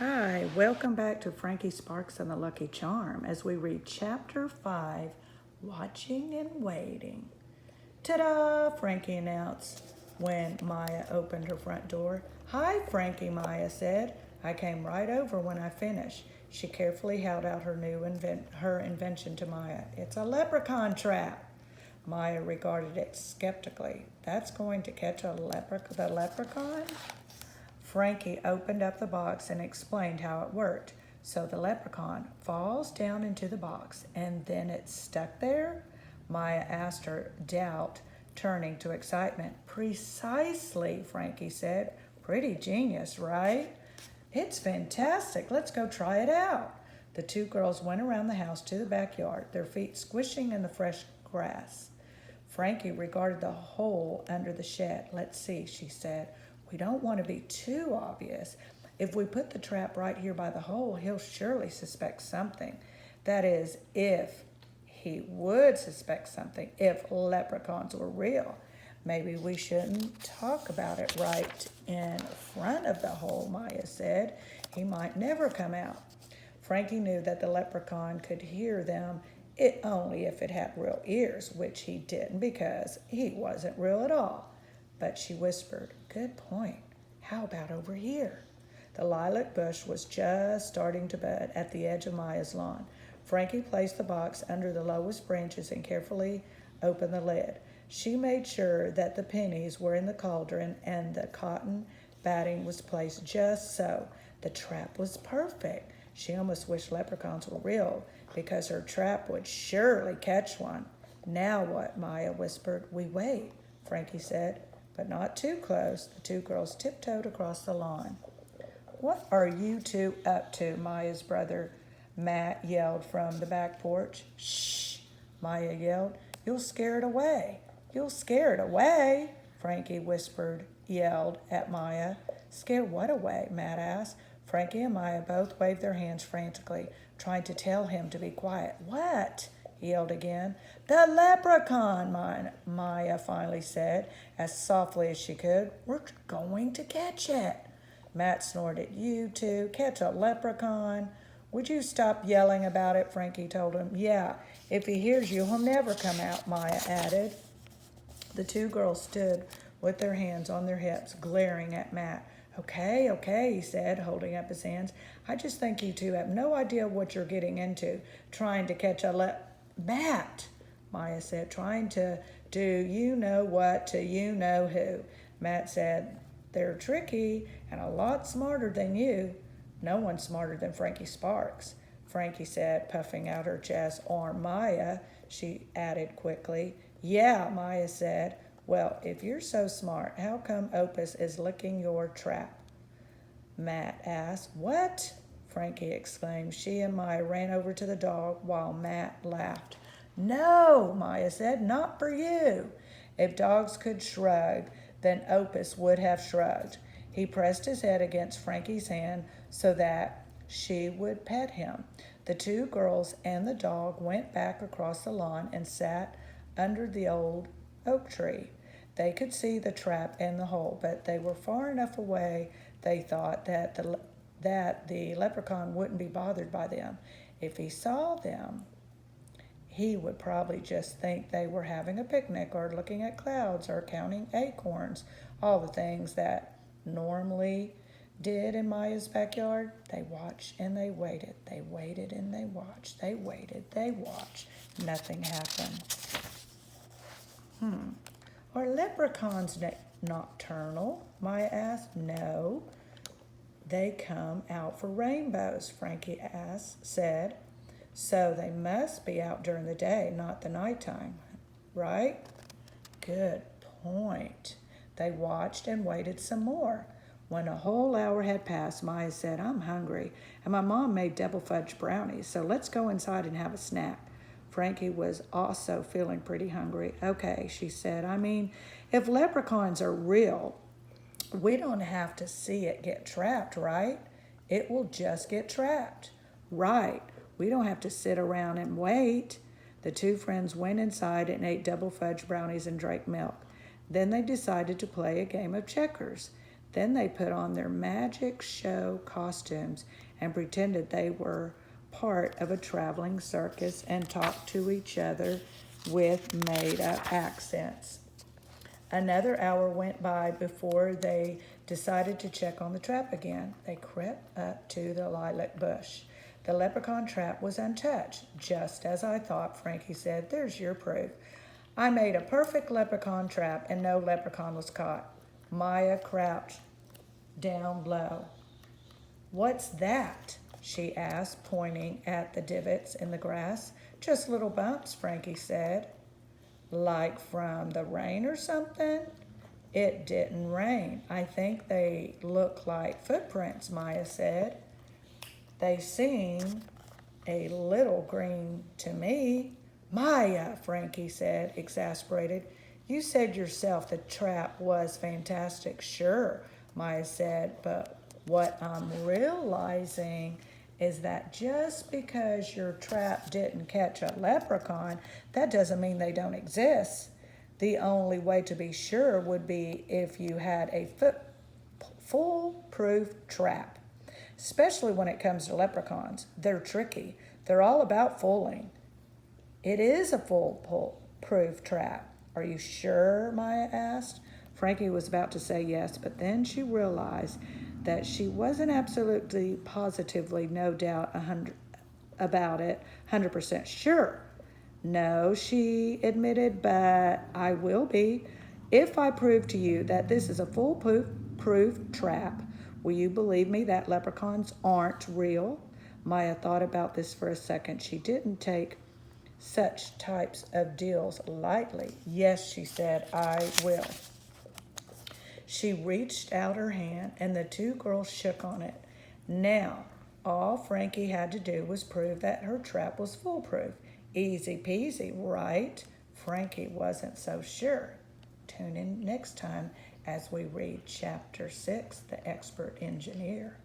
Hi, welcome back to Frankie Sparks and the Lucky Charm as we read Chapter 5, Watching and Waiting. Ta-da! Frankie announced when Maya opened her front door. Hi, Frankie, Maya said. I came right over when I finished. She carefully held out her invention to Maya. It's a leprechaun trap. Maya regarded it skeptically. That's going to catch the leprechaun? Frankie opened up the box and explained how it worked. So the leprechaun falls down into the box and then it's stuck there? Maya asked her, doubt turning to excitement. Precisely, Frankie said. Pretty genius, right? It's fantastic. Let's go try it out. The two girls went around the house to the backyard, their feet squishing in the fresh grass. Frankie regarded the hole under the shed. Let's see, she said. We don't want to be too obvious. If we put the trap right here by the hole, he'll surely suspect something. That is, if he would suspect something, if leprechauns were real. Maybe we shouldn't talk about it right in front of the hole, Maya said. He might never come out. Frankie knew that the leprechaun could hear them only if it had real ears, which he didn't because he wasn't real at all. But she whispered, good point. How about over here? The lilac bush was just starting to bud at the edge of Maya's lawn. Frankie placed the box under the lowest branches and carefully opened the lid. She made sure that the pennies were in the cauldron and the cotton batting was placed just so. The trap was perfect. She almost wished leprechauns were real because her trap would surely catch one. Now what? Maya whispered. We wait, Frankie said. But not too close. The two girls tiptoed across the lawn. What are you two up to? Maya's brother Matt yelled from the back porch. Shh, Maya yelled. You'll scare it away. You'll scare it away, Frankie yelled at Maya. Scare what away? Matt asked. Frankie and Maya both waved their hands frantically, trying to tell him to be quiet. What? He yelled again. The leprechaun, Maya finally said, as softly as she could. We're going to catch it. Matt snorted. You two, catch a leprechaun? Would you stop yelling about it? Frankie told him. Yeah, if he hears you, he'll never come out, Maya added. The two girls stood with their hands on their hips, glaring at Matt. Okay, he said, holding up his hands. I just think you two have no idea what you're getting into, trying to catch a Matt, Maya said, trying to do you know what to you know who. Matt said, they're tricky and a lot smarter than you. No one's smarter than Frankie Sparks, Frankie said, puffing out her chest. Or Maya, she added quickly. Yeah, Maya said. Well, if you're so smart, how come Opus is licking your trap? Matt asked. What? Frankie exclaimed. She and Maya ran over to the dog while Matt laughed. No, Maya said, not for you. If dogs could shrug, then Opus would have shrugged. He pressed his head against Frankie's hand so that she would pet him. The two girls and the dog went back across the lawn and sat under the old oak tree. They could see the trap and the hole, but they were far enough away, they thought, that the leprechaun wouldn't be bothered by them. If he saw them, he would probably just think they were having a picnic or looking at clouds or counting acorns, all the things that normally did in Maya's backyard. They watched and they waited. They waited and they watched. They waited, they watched. Nothing happened. Are leprechauns nocturnal? Maya asked. No. They come out for rainbows, Frankie said. So they must be out during the day, not the nighttime, right? Good point. They watched and waited some more. When a whole hour had passed, Maya said, I'm hungry, and my mom made double fudge brownies, so let's go inside and have a snack. Frankie was also feeling pretty hungry. Okay, she said, I mean, if leprechauns are real, we don't have to see it get trapped, right? It will just get trapped. Right. We don't have to sit around and wait. The two friends went inside and ate double fudge brownies and drank milk. Then they decided to play a game of checkers. Then they put on their magic show costumes and pretended they were part of a traveling circus and talked to each other with made-up accents. Another hour went by before they decided to check on the trap again. They crept up to the lilac bush. The leprechaun trap was untouched. Just as I thought, Frankie said. There's your proof. I made a perfect leprechaun trap and no leprechaun was caught. Maya crouched down low. What's that? She asked, pointing at the divots in the grass. Just little bumps, Frankie said. Like from the rain or something? It didn't rain. I think they look like footprints, Maya said. They seem a little green to me. Maya, Frankie said, exasperated. You said yourself the trap was fantastic. Sure, Maya said, but what I'm realizing is that just because your trap didn't catch a leprechaun, that doesn't mean they don't exist. The only way to be sure would be if you had a foolproof trap, especially when it comes to leprechauns. They're tricky. They're all about fooling. It is a foolproof trap. Are you sure? Maya asked. Frankie was about to say yes, but then she realized that she wasn't absolutely positively, no doubt, 100% sure. No, she admitted, but I will be. If I prove to you that this is a foolproof trap, will you believe me that leprechauns aren't real? Maya thought about this for a second. She didn't take such types of deals lightly. Yes, she said, I will. She reached out her hand and the two girls shook on it. Now, all Frankie had to do was prove that her trap was foolproof. Easy peasy, right? Frankie wasn't so sure. Tune in next time as we read Chapter 6, The Expert Engineer.